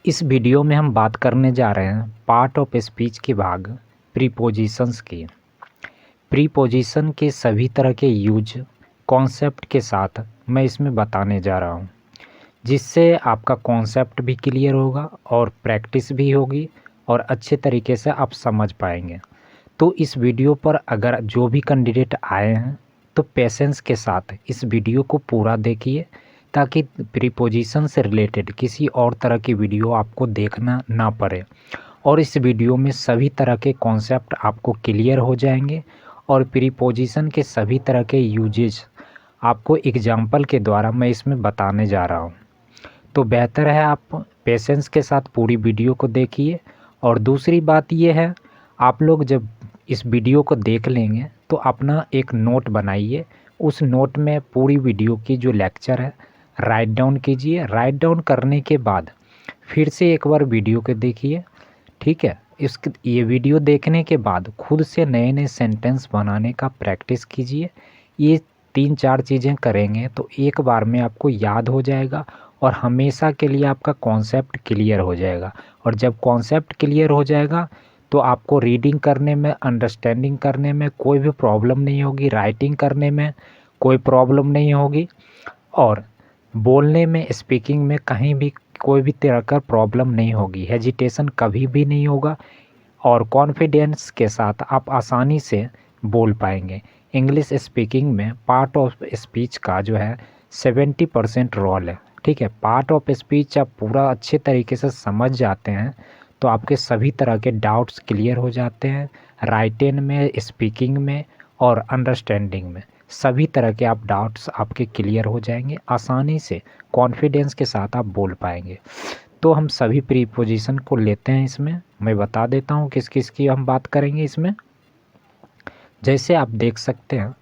इस वीडियो में हम बात करने जा रहे हैं पार्ट ऑफ स्पीच के भाग प्रीपोजिशंस की। प्रीपोजिशन के सभी तरह के यूज कॉन्सेप्ट के साथ मैं इसमें बताने जा रहा हूँ, जिससे आपका कॉन्सेप्ट भी क्लियर होगा और प्रैक्टिस भी होगी और अच्छे तरीके से आप समझ पाएंगे। तो इस वीडियो पर अगर जो भी कैंडिडेट आए हैं तो पेशेंस के साथ इस वीडियो को पूरा देखिए, ताकि प्रीपोजिशन से रिलेटेड किसी और तरह की वीडियो आपको देखना ना पड़े और इस वीडियो में सभी तरह के कॉन्सेप्ट आपको क्लियर हो जाएंगे और प्रीपोजिशन के सभी तरह के यूजेज आपको एग्जाम्पल के द्वारा मैं इसमें बताने जा रहा हूँ। तो बेहतर है आप पेशेंस के साथ पूरी वीडियो को देखिए। और दूसरी बात यह है, आप लोग जब इस वीडियो को देख लेंगे तो अपना एक नोट बनाइए। उस नोट में पूरी वीडियो की जो लेक्चर है राइट डाउन कीजिए। राइट डाउन करने के बाद फिर से एक बार वीडियो को देखिए, ठीक है। ये वीडियो देखने के बाद खुद से नए नए सेंटेंस बनाने का प्रैक्टिस कीजिए। ये 3-4 चीज़ें करेंगे तो एक बार में आपको याद हो जाएगा और हमेशा के लिए आपका कॉन्सेप्ट क्लियर हो जाएगा। और जब कॉन्सेप्ट क्लियर हो जाएगा तो आपको रीडिंग करने में, अंडरस्टैंडिंग करने में कोई भी प्रॉब्लम नहीं होगी, राइटिंग करने में कोई प्रॉब्लम नहीं होगी और बोलने में, स्पीकिंग में कहीं भी कोई भी तरह का प्रॉब्लम नहीं होगी, हेजिटेशन कभी भी नहीं होगा और कॉन्फिडेंस के साथ आप आसानी से बोल पाएंगे। इंग्लिश स्पीकिंग में पार्ट ऑफ स्पीच का जो है 70% रोल है, ठीक है। पार्ट ऑफ स्पीच आप पूरा अच्छे तरीके से समझ जाते हैं तो आपके सभी तरह के डाउट्स क्लियर हो जाते हैं, राइटिंग में, स्पीकिंग में और अंडरस्टैंडिंग में सभी तरह के आप डाउट्स आपके क्लियर हो जाएंगे। आसानी से कॉन्फिडेंस के साथ आप बोल पाएंगे। तो हम सभी प्रीपोजिशन को लेते हैं। इसमें मैं बता देता हूँ किस किस की हम बात करेंगे इसमें। जैसे आप देख सकते हैं,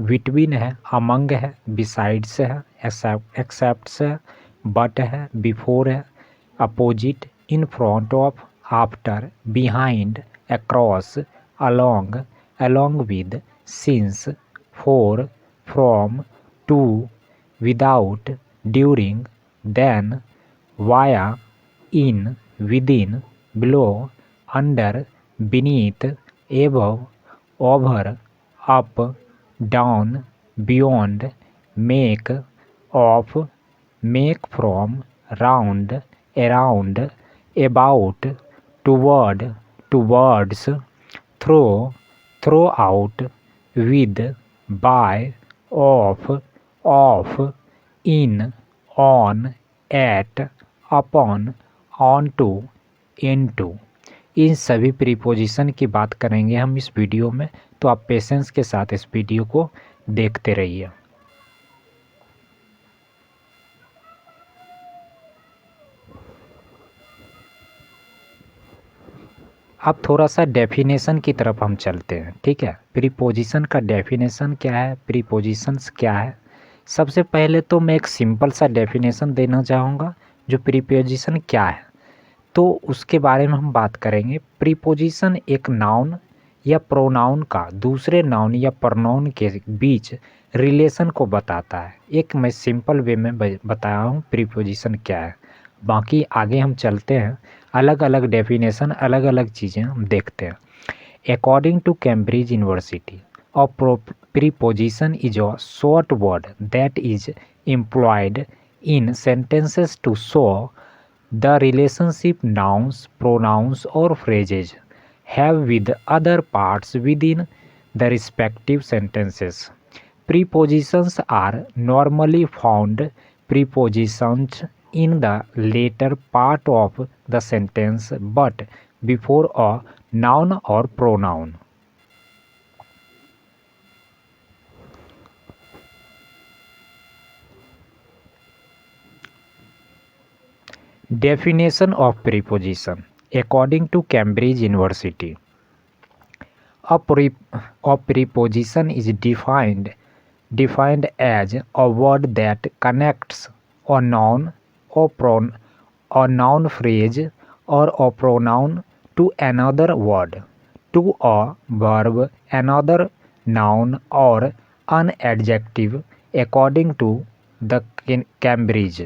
बिटवीन है, अमंग है, बिसाइड्स है, एक्सेप्ट्स है, बट है, बिफोर है, opposite, in front of, after, behind, across, along, along with, since, for, from, to, without, during, then, via, in, within, below, under, beneath, above, over, up, down, beyond, make, of, make from, round, around, about, toward, towards, through, throughout, with, by, off, in, on, at, upon, onto, into। इन सभी preposition की बात करेंगे हम इस video में, तो आप patience के साथ इस वीडियो को देखते रहिए। अब थोड़ा सा डेफिनेशन की तरफ हम चलते हैं, ठीक है। प्रीपोजिशन का डेफिनेशन क्या है, प्रीपोजिशंस क्या है। सबसे पहले तो मैं एक सिंपल सा डेफिनेशन देना चाहूँगा जो प्रीपोजिशन क्या है, तो उसके बारे में हम बात करेंगे। प्रीपोजिशन एक नाउन या प्रोनाउन का दूसरे नाउन या प्रनाउन के बीच रिलेशन को बताता है। एक मैं सिंपल वे में बताया हूँ प्रीपोजिशन क्या है। बाकी आगे हम चलते हैं, अलग अलग डेफिनेशन, अलग अलग चीज़ें हम देखते हैं। According to Cambridge university, a preposition is a short word that is employed in sentences to show the relationship nouns, pronouns or phrases have with other parts within the respective sentences. Prepositions are normally found prepositions in the later part of the sentence but before a noun or pronoun. Definition of preposition according to Cambridge University. A preposition is defined as a word that connects a noun or a noun phrase or a pronoun to another word, to a verb, another noun or an adjective according to the Cambridge.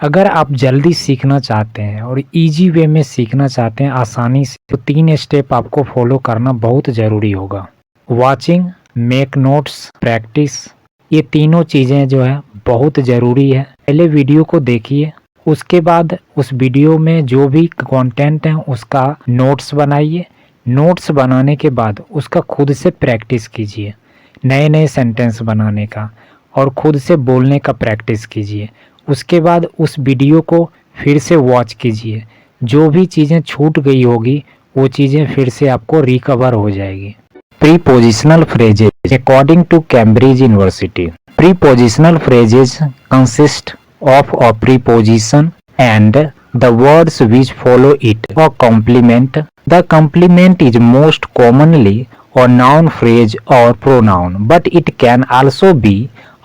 अगर आप जल्दी सीखना चाहते हैं और easy way में सीखना चाहते हैं आसानी से, तो 3 स्टेप आपको फॉलो करना बहुत ज़रूरी होगा। वॉचिंग, मेक नोट्स, प्रैक्टिस, ये तीनों चीज़ें जो है बहुत ज़रूरी है। पहले वीडियो को देखिए, उसके बाद उस वीडियो में जो भी कंटेंट है उसका नोट्स बनाइए। नोट्स बनाने के बाद उसका खुद से प्रैक्टिस कीजिए, नए नए सेंटेंस बनाने का और खुद से बोलने का प्रैक्टिस कीजिए। उसके बाद उस वीडियो को फिर से वॉच कीजिए, जो भी चीज़ें छूट गई होगी वो चीज़ें फिर से आपको रिकवर हो जाएगी। Prepositional phrases according to Cambridge university, prepositional phrases consist of a preposition and the words which follow it, a complement. The complement is most commonly a noun phrase or pronoun, but it can also be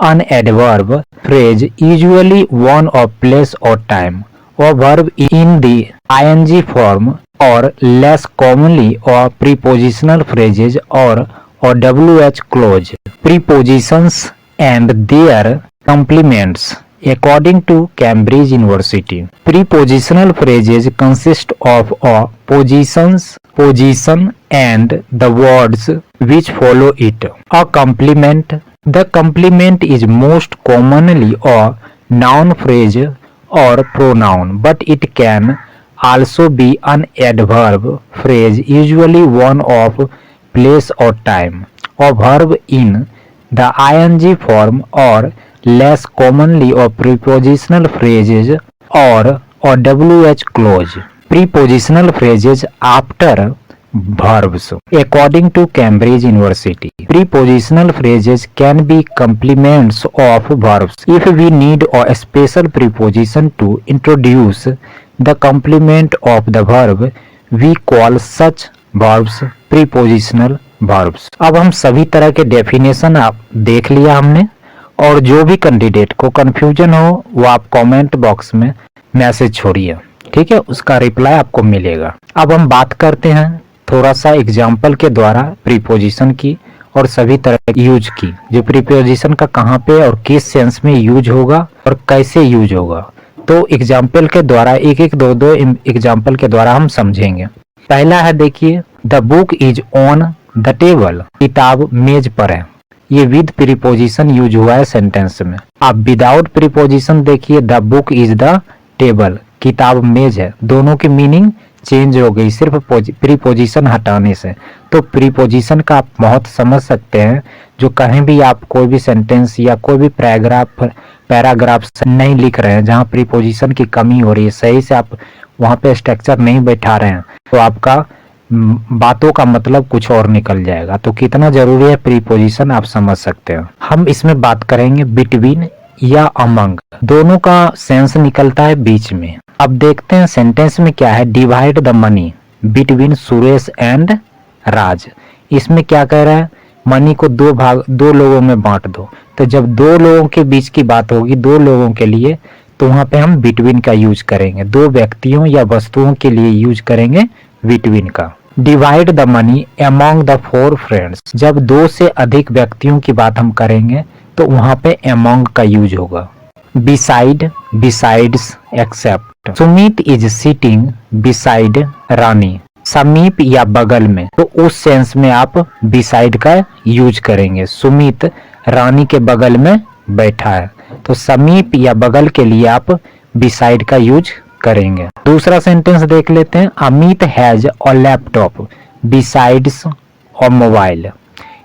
an adverb phrase, usually one of place or time, or verb in the ing form, or less commonly a prepositional phrases or a wh clause. Prepositions and their complements. According to Cambridge University, prepositional phrases consist of a position and the words which follow it. A complement. The complement is most commonly a noun phrase or pronoun, but it can also be an adverb phrase, usually one of place or time, a verb in the ing form, or less commonly a prepositional phrases or a wh clause. Prepositional phrases after verbs. According to Cambridge University, prepositional phrases can be complements of verbs. If we need a special preposition to introduce the complement of the verb, we call such verbs prepositional verbs. अब हम सभी तरह के definition आप देख लिया हमने, और जो भी कैंडिडेट को कंफ्यूजन हो वो आप कमेंट बॉक्स में मैसेज छोड़िए, ठीक है, उसका रिप्लाई आपको मिलेगा। अब हम बात करते हैं थोड़ा सा एग्जाम्पल के द्वारा प्रीपोजिशन की और सभी तरह यूज की, जो प्रीपोजिशन का कहाँ पे और किस सेंस में यूज होगा और कैसे यूज होगा। तो एग्जाम्पल के द्वारा एक दो एग्जाम्पल के द्वारा हम समझेंगे। पहला है, देखिए, the book is on the table, किताब मेज पर है। ये विद प्रीपोजिशन यूज हुआ है सेंटेंस में। अब विदाउट प्रीपोजिशन देखिए, the book is the table, किताब मेज है। दोनों की मीनिंग चेंज हो गई सिर्फ प्रीपोजिशन हटाने से। तो प्रीपोजिशन का आप बहुत समझ सकते हैं, जो कहीं भी आप कोई भी सेंटेंस या कोई भी पैराग्राफ नहीं लिख रहे हैं जहाँ प्रीपोजिशन की कमी हो रही है, सही से आप वहाँ पे स्ट्रक्चर नहीं बैठा रहे हैं, तो आपका बातों का मतलब कुछ और निकल जाएगा। तो कितना जरूरी है प्रीपोजिशन आप समझ सकते हैं। हम इसमें बात करेंगे बिटवीन या अमंग, दोनों का सेंस निकलता है बीच में। अब देखते हैं सेंटेंस में क्या है, divide the money between Suresh and Raj. इसमें क्या कह रहा है, मनी को दो लोगों में बांट दो। तो जब दो लोगों के बीच की बात होगी, दो लोगों के लिए, तो वहां पे हम बिटवीन का यूज करेंगे। दो व्यक्तियों या वस्तुओं के लिए यूज करेंगे बिटवीन का। Divide the money among the 4 friends, जब 2 से अधिक व्यक्तियों की बात हम करेंगे तो वहां पे अमॉन्ग का यूज होगा। Beside, besides, except. Sumit is sitting beside Rani, समीप या बगल में, तो उस सेंस में आप बिसाइड का यूज करेंगे। सुमित रानी के बगल में बैठा है, तो समीप या बगल के लिए आप बिसाइड का यूज करेंगे। दूसरा सेंटेंस देख लेते हैं, Amit has a laptop besides a mobile.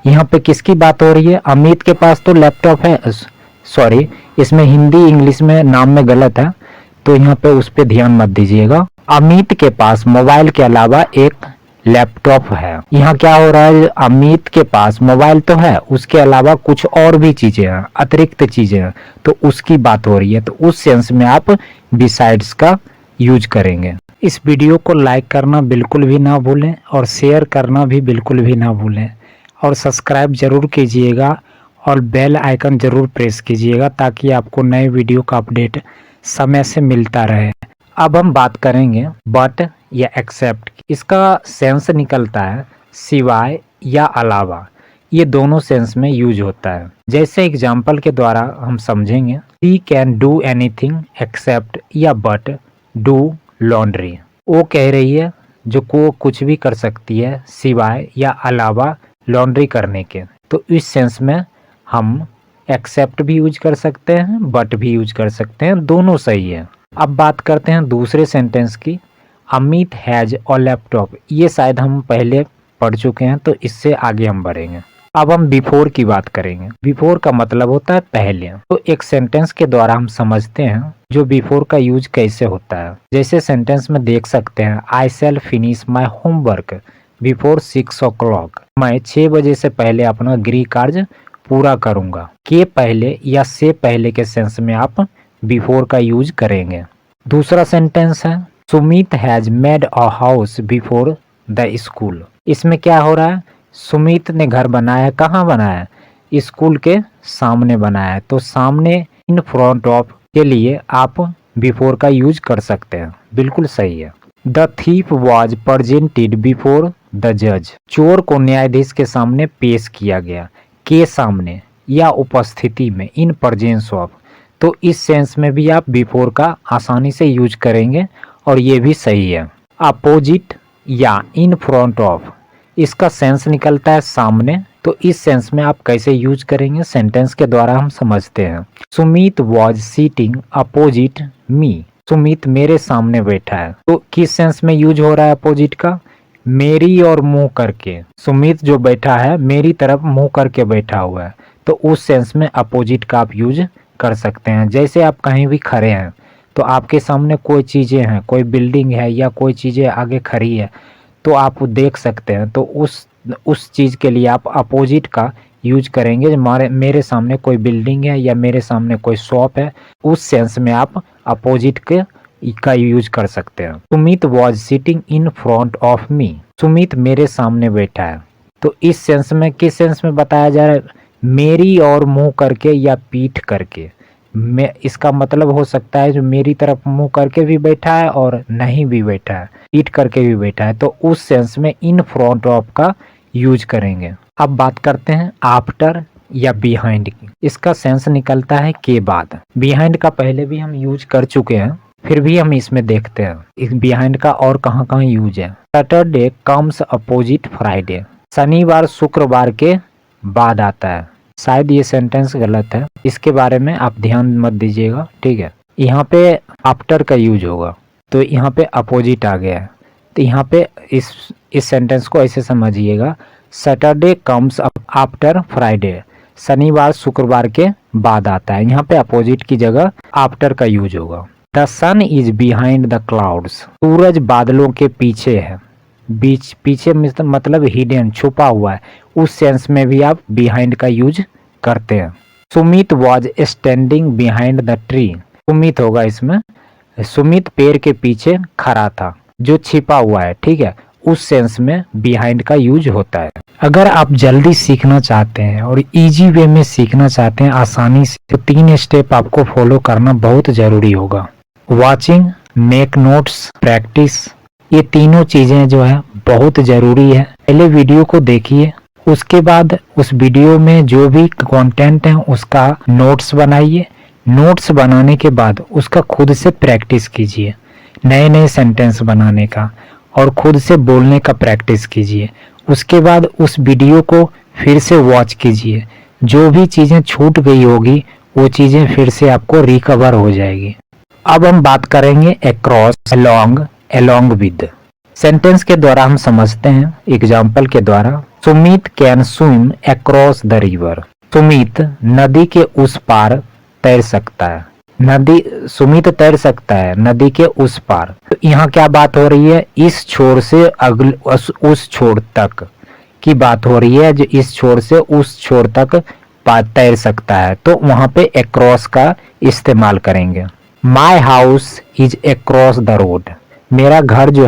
यहाँ पे किसकी बात हो रही है, अमित के पास तो लैपटॉप है, सॉरी इसमें हिंदी इंग्लिश में नाम में गलत है, तो यहाँ पे उस पे ध्यान मत दीजिएगा। अमित के पास मोबाइल के अलावा एक लैपटॉप है। यहाँ क्या हो रहा है, अमित के पास मोबाइल तो है, उसके अलावा कुछ और भी चीजें हैं, अतिरिक्त चीजें हैं, तो उसकी बात हो रही है। तो उस सेंस में आप बिसाइड्स का यूज करेंगे। इस वीडियो को लाइक करना बिल्कुल भी ना भूलें और शेयर करना भी बिल्कुल भी ना भूलें, और सब्सक्राइब जरूर कीजिएगा और बेल आइकन जरूर प्रेस कीजिएगा, ताकि आपको नए वीडियो का अपडेट समय से मिलता रहे। अब हम बात करेंगे बट या एक्सेप्ट। इसका सेंस निकलता है सिवाय या अलावा। ये दोनों सेंस में यूज होता है। जैसे एग्जाम्पल के द्वारा हम समझेंगे, she can do anything accept या बट डू लॉन्ड्री। वो कह रही है जो को कुछ भी कर सकती है सिवाय या अलावा लॉन्ड्री करने के। तो इस सेंस में हम एक्सेप्ट भी यूज कर सकते हैं, बट भी यूज कर सकते हैं, दोनों सही है। अब बात करते हैं दूसरे सेंटेंस की। Amit has a laptop. ये शायद हम पहले पढ़ चुके हैं, तो इससे आगे हम बढ़ेंगे। अब हम बिफोर की बात करेंगे। बिफोर का मतलब होता है पहले। तो एक सेंटेंस के द्वारा हम समझते हैं जो बिफोर का यूज कैसे होता है। जैसे सेंटेंस में देख सकते हैं, I shall finish my homework before 6 o'clock। मैं 6 बजे से पहले अपना गृह कार्य पूरा करूंगा। के पहले या से पहले के सेंस में आप बिफोर का यूज करेंगे। दूसरा सेंटेंस है, Sumit has made a house before the school. इसमें क्या हो रहा है, सुमित ने घर बनाया, कहाँ बनाया, स्कूल के सामने बनाया। तो सामने इन फ्रंट ऑफ के लिए आप बिफोर का यूज कर सकते हैं, बिल्कुल सही है। The thief was presented before the जज। चोर को न्यायाधीश के सामने पेश किया गया, के सामने या उपस्थिति में, इन प्रेजेंस ऑफ। तो इस सेंस में भी आप बिफोर का आसानी से यूज करेंगे और ये भी सही है। अपोजिट या इन फ्रंट ऑफ, इसका सेंस निकलता है सामने। तो इस सेंस में आप कैसे यूज करेंगे, सेंटेंस के द्वारा हम समझते हैं। सुमित वॉज सीटिंग अपोजिट मी। सुमित मेरे सामने बैठा है। तो किस सेंस में यूज हो रहा है अपोजिट का, मेरी और मुंह करके। सुमित जो बैठा है मेरी तरफ मुंह करके बैठा हुआ है, तो उस सेंस में अपोजिट का आप यूज कर सकते हैं। जैसे आप कहीं भी खड़े हैं तो आपके सामने कोई चीजें हैं, कोई बिल्डिंग है या कोई चीजें आगे खड़ी है, तो आप देख सकते हैं। तो उस चीज के लिए आप अपोजिट का यूज करेंगे। मेरे सामने कोई बिल्डिंग है या मेरे सामने कोई शॉप है, उस सेंस में आप अपोजिट का यूज कर सकते हैं। Sumit was sitting in front of me. Sumit मेरे सामने बैठा है। तो इस सेंस में, किस सेंस में बताया जा रहा है, मेरी और मुंह करके या पीठ करके। इसका मतलब हो सकता है जो मेरी तरफ मुंह करके भी बैठा है और नहीं भी बैठा है, पीठ करके भी बैठा है। तो उस सेंस में इन फ्रंट ऑफ का यूज करेंगे। अब बात करते हैं आफ्टर या बिहाइंड की। इसका सेंस निकलता है के बाद। बिहाइंड का पहले भी हम यूज कर चुके हैं, फिर भी हम इसमें देखते हैं इस बिहाइंड का और कहाँ कहाँ यूज है। Saturday comes opposite Friday. शनिवार शुक्रवार के बाद आता है। शायद ये सेंटेंस गलत है, इसके बारे में आप ध्यान मत दीजिएगा, ठीक है। यहाँ पे आफ्टर का यूज होगा, तो यहाँ पे अपोजिट आ गया है। तो यहाँ पे इस सेंटेंस को ऐसे समझिएगा, सैटरडे कम्स आफ्टर फ्राइडे। शनिवार शुक्रवार के बाद आता है। यहाँ पे अपोजिट की जगह आफ्टर का यूज होगा। The sun is behind the clouds. सूरज बादलों के पीछे है। पीछे मतलब हिडन, छुपा हुआ है। उस सेंस में भी आप बिहाइंड का यूज करते हैं। Sumit was standing behind the tree. Sumit होगा इसमें, सुमित पेड़ के पीछे खड़ा था, जो छिपा हुआ है, ठीक है। उस सेंस में बिहाइंड का यूज होता है। अगर आप जल्दी सीखना चाहते हैं और इजी वे में सीखना चाहते हैं आसानी से, तो 3 स्टेप आपको फॉलो करना बहुत जरूरी होगा। वॉचिंग, मेक नोट्स, प्रैक्टिस, ये तीनों चीजें जो है बहुत जरूरी है। पहले वीडियो को देखिए, उसके बाद उस वीडियो में जो भी कंटेंट है उसका नोट्स बनाइए। नोट्स बनाने के बाद उसका खुद से प्रैक्टिस कीजिए, नए नए सेंटेंस बनाने का, और खुद से बोलने का प्रैक्टिस कीजिए। उसके बाद उस वीडियो को फिर से वॉच कीजिए। जो भी चीजें छूट गई होगी वो चीजें फिर से आपको रिकवर हो जाएगी। अब हम बात करेंगे across, along, along with. Sentence के द्वारा हम समझते हैं एग्जाम्पल के द्वारा। Sumit can swim across the river. Sumit नदी के उस पार तैर सकता है। सुमित तैर सकता है नदी के उस पार। तो यहाँ क्या बात हो रही है, इस छोर से उस छोर तक की बात हो रही है। जो इस छोर से उस छोर तक तैर सकता है, तो वहां पे अक्रॉस का इस्तेमाल करेंगे। My house is across the road. मेरा घर जो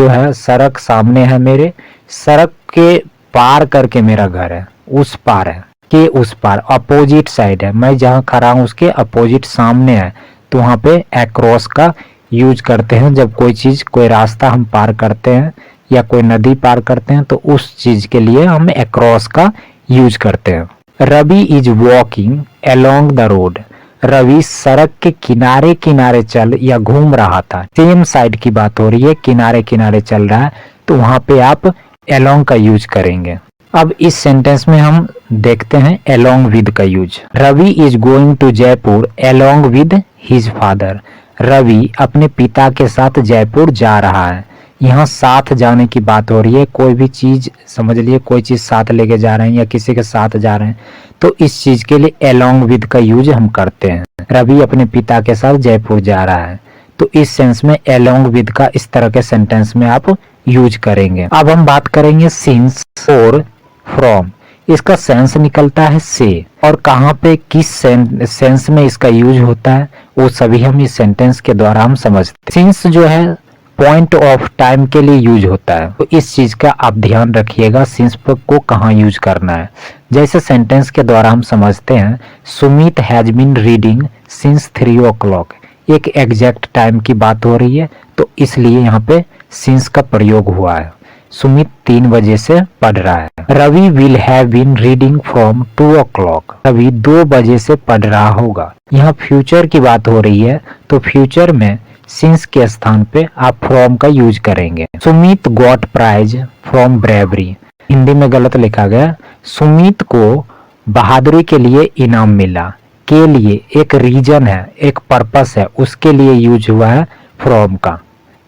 है सड़क सामने है मेरे, सड़क के पार करके मेरा घर है, उस पार है, के उस पार, अपोजिट साइड है। मैं जहाँ खड़ा हूँ उसके अपोजिट सामने है, तो वहाँ पे अक्रॉस का यूज करते हैं जब कोई चीज, कोई रास्ता हम पार करते हैं या कोई नदी पार करते हैं तो उस चीज के लिए हम अक्रॉस का यूज करते हैं। Ravi is walking along the road. Ravi सड़क के किनारे किनारे चल या घूम रहा था। सेम साइड की बात हो रही है, किनारे किनारे चल रहा है, तो वहां पे आप अलोंग का यूज करेंगे। अब इस सेंटेंस में हम देखते हैं अलोंग विद का use. Ravi is going to Jaipur along with his father. Ravi अपने पिता के साथ जयपुर जा रहा है। यहाँ साथ जाने की बात हो रही है, कोई भी चीज समझ लिए, कोई चीज साथ लेके जा रहे हैं या किसी के साथ जा रहे हैं, तो इस चीज के लिए अलोंग विद का यूज हम करते हैं। रवि अपने पिता के साथ जयपुर जा रहा है, तो इस सेंस में अलोंग विद का इस तरह के सेंटेंस में आप यूज करेंगे। अब हम बात करेंगे सिंस और फ्रॉम। इसका सेंस निकलता है से, और कहाँ पे किस सेंस में इसका यूज होता है वो सभी हम इस सेंटेंस के द्वारा हम समझते हैं। सिंस जो है पॉइंट ऑफ टाइम के लिए यूज होता है, तो इस चीज का आप ध्यान रखिएगा सिंस को कहाँ यूज करना है। जैसे सेंटेंस के द्वारा हम समझते हैं, Sumit has been reading since 3 o'clock। एक एग्जैक्ट टाइम की बात हो रही है, तो इसलिए यहाँ पे सिंस का प्रयोग हुआ है। सुमित 3 बजे से पढ़ रहा है। Ravi will have been reading from 2 o'clock। Ravi 2 बजे से पढ़ रहा होगा। यहाँ फ्यूचर की बात हो रही है, तो फ्यूचर में सिंस के स्थान पे आप फ्रॉम का यूज करेंगे। Sumit got prize from bravery. Hindi में गलत लिखा गया। सुमित को बहादुरी के लिए इनाम मिला। के लिए एक रीजन है, एक पर्पस है, उसके लिए यूज हुआ है फ्रॉम का।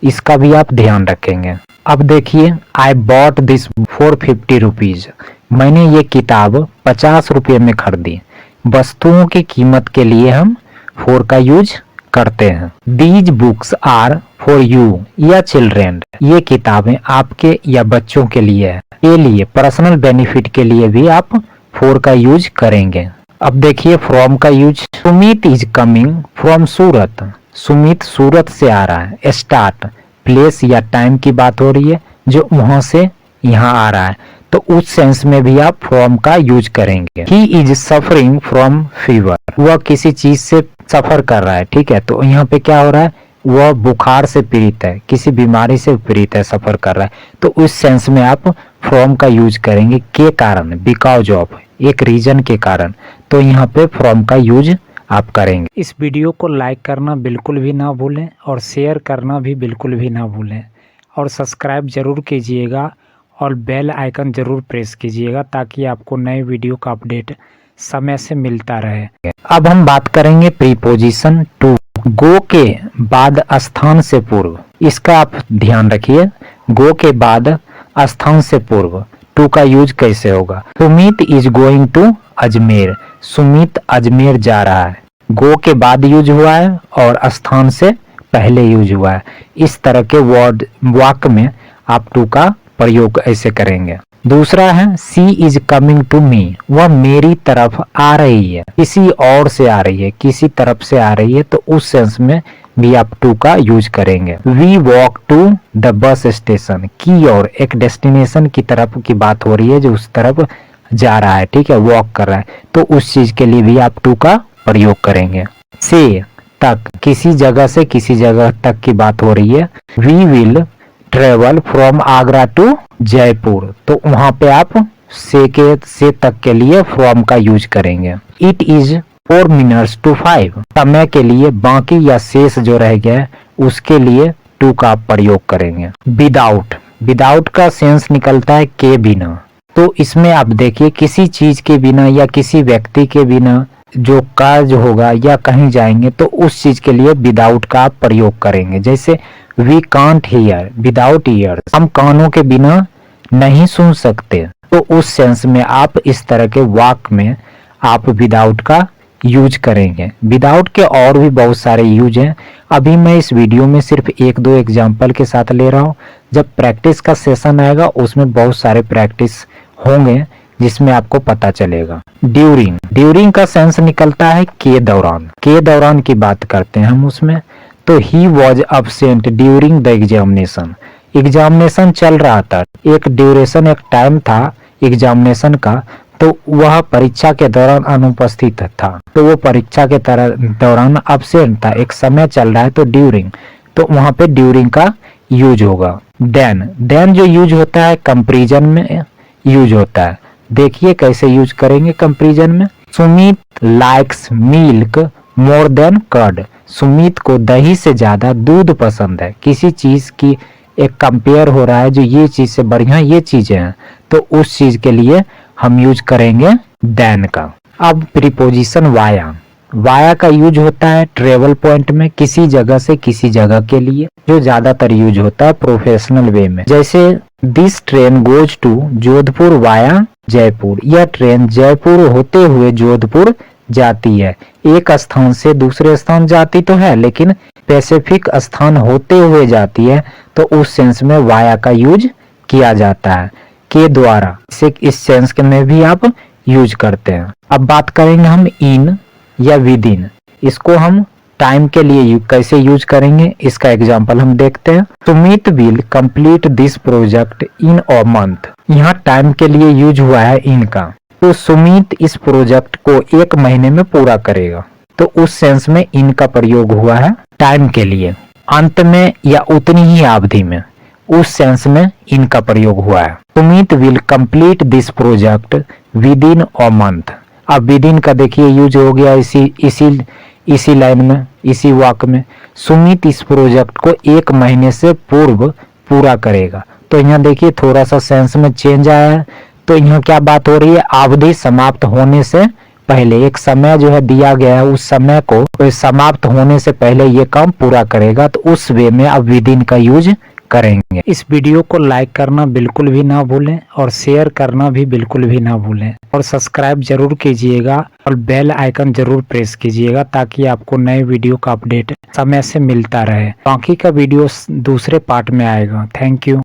इसका भी आप ध्यान रखेंगे। अब देखिए, I bought this for 50 rupees. मैंने ये किताब 50 रुपये में खरीदी। वस्तुओं की कीमत के लिए हम फॉर का यूज करते हैं। These books are for you या चिल्ड्रेन। ये किताबें आपके या बच्चों के लिए है। के लिए पर्सनल बेनिफिट के लिए भी आप फॉर का यूज करेंगे। अब देखिए फ्रॉम का use. Sumit is coming from Surat. Sumit Surat से आ रहा है। स्टार्ट प्लेस या टाइम की बात हो रही है, जो वहां से यहाँ आ रहा है, तो उस सेंस में भी आप फ्रॉम का यूज करेंगे। He is suffering from fever. वह किसी चीज से सफर कर रहा है, ठीक है, तो यहाँ पे क्या हो रहा है, वह बुखार से पीड़ित है, किसी बीमारी से पीड़ित है, सफर कर रहा है, तो उस सेंस में आप फ्रॉम का यूज करेंगे। के कारण, बिकॉज ऑफ, एक रीजन के कारण, तो यहाँ पे फ्रॉम का यूज आप करेंगे। इस वीडियो को लाइक करना बिल्कुल भी ना भूलें और शेयर करना भी बिल्कुल भी ना भूलें, और सब्सक्राइब जरूर कीजिएगा और बेल आइकन जरूर प्रेस कीजिएगा, ताकि आपको नए वीडियो का अपडेट समय से मिलता रहे। अब हम बात करेंगे प्रीपोजिशन टू। गो के बाद स्थान से पूर्व, इसका आप ध्यान रखिए। गो के बाद स्थान से पूर्व टू का यूज कैसे होगा। Sumit is going to Ajmer. Sumit Ajmer जा रहा है। गो के बाद यूज हुआ है और स्थान से पहले यूज हुआ है। इस तरह के वर्ड वाक्य में आप टू का प्रयोग ऐसे करेंगे। दूसरा है सी इज कमिंग टू मी। वह मेरी तरफ आ रही है, किसी और से आ रही है, किसी तरफ से आ रही है, तो उस सेंस में भी आप टू का यूज करेंगे। We walk to the bus station. की और एक डेस्टिनेशन की तरफ की बात हो रही है, जो उस तरफ जा रहा है, ठीक है, वॉक कर रहा है, तो उस चीज के लिए भी आप टू का प्रयोग करेंगे। से तक, किसी जगह से किसी जगह तक की बात हो रही है। We will travel from Agra to Jaipur, तो वहां पे आप से तक के लिए फ्रॉम का यूज करेंगे। It is 4 minutes to 5। समय के लिए बाकी या शेष जो रह गया उसके लिए टू का आप प्रयोग करेंगे। विदाउट, विदाउट का सेंस निकलता है के बिना, तो इसमें आप देखिए किसी चीज के बिना या किसी व्यक्ति के बिना जो कार्य होगा या कहीं जाएंगे, तो उस चीज के लिए विदाउट का आप प्रयोग करेंगे। जैसे we can't hear without ears. हम कानों के बिना नहीं सुन सकते, तो उस सेंस में आप इस तरह के वाक्य में आप विदाउट का यूज करेंगे। विदाउट के और भी बहुत सारे यूज हैं, अभी मैं इस वीडियो में सिर्फ 1-2 एग्जाम्पल के साथ ले रहा हूँ। जब प्रैक्टिस का सेशन आएगा उसमें बहुत सारे प्रैक्टिस होंगे, जिसमें आपको पता चलेगा। ड्यूरिंग, ड्यूरिंग का सेंस निकलता है के दौरान। के दौरान की बात करते हैं हम उसमें, तो he was absent during the examination. Examination चल रहा था, एक ड्यूरेशन, एक टाइम था एग्जामिनेशन का, तो वह परीक्षा के दौरान अनुपस्थित था, तो वो परीक्षा के दौरान अब्सेंट था, एक समय चल रहा है, तो ड्यूरिंग, तो वहां पे ड्यूरिंग का यूज होगा। देन जो यूज होता है कंपैरिजन में यूज होता है। देखिए कैसे यूज करेंगे कंपैरिजन में। Sumit likes milk more than curd. Sumit को दही से ज्यादा दूध पसंद है। किसी चीज की एक कंपेयर हो रहा है, जो ये चीज से बढ़िया ये चीजें हैं, तो उस चीज के लिए हम यूज करेंगे देन का। अब प्रीपोजिशन वाया। वाया का यूज होता है ट्रेवल पॉइंट में, किसी जगह से किसी जगह के लिए, जो ज्यादातर यूज होता है प्रोफेशनल वे में। जैसे this train goes to Jodhpur via Jaipur. यह ट्रेन जयपुर होते हुए जोधपुर जाती है। एक स्थान से दूसरे स्थान जाती तो है, लेकिन स्पेसिफिक स्थान होते हुए जाती है, तो उस सेंस में वाया का यूज किया जाता है के द्वारा। इस सेंस के में भी आप यूज करते हैं। अब बात करेंगे हम इन या विद इन। इसको हम टाइम के लिए कैसे यूज करेंगे, इसका एग्जांपल हम देखते हैं। Sumit will complete this project in a month. यहाँ टाइम के लिए यूज हुआ है इन का, तो सुमित इस प्रोजेक्ट को 1 महीने में पूरा करेगा, तो उस सेंस में इन का प्रयोग हुआ है टाइम के लिए। अंत में या उतनी ही अवधि में, उस सेंस में इनका प्रयोग हुआ है। Sumit will complete this project with in a month. अब विद इन का देखिए यूज हो गया इसी लाइन में, इसी वाक्य में। सुमित इस प्रोजेक्ट को 1 महीने से पूर्व पूरा करेगा। तो यहाँ देखिए थोड़ा सा सेंस में चेंज आया है। तो यहाँ क्या बात हो रही है, अवधि समाप्त होने से पहले एक समय जो है दिया गया है, उस समय को समाप्त होने से पहले ये काम पूरा करेगा, तो उस वे में अब विद इन का यूज करेंगे। इस वीडियो को लाइक करना बिल्कुल भी ना भूलें और शेयर करना भी बिल्कुल भी ना भूलें, और सब्सक्राइब जरूर कीजिएगा और बेल आइकन जरूर प्रेस कीजिएगा, ताकि आपको नए वीडियो का अपडेट समय से मिलता रहे। बाकी का वीडियो दूसरे पार्ट में आएगा। Thank you.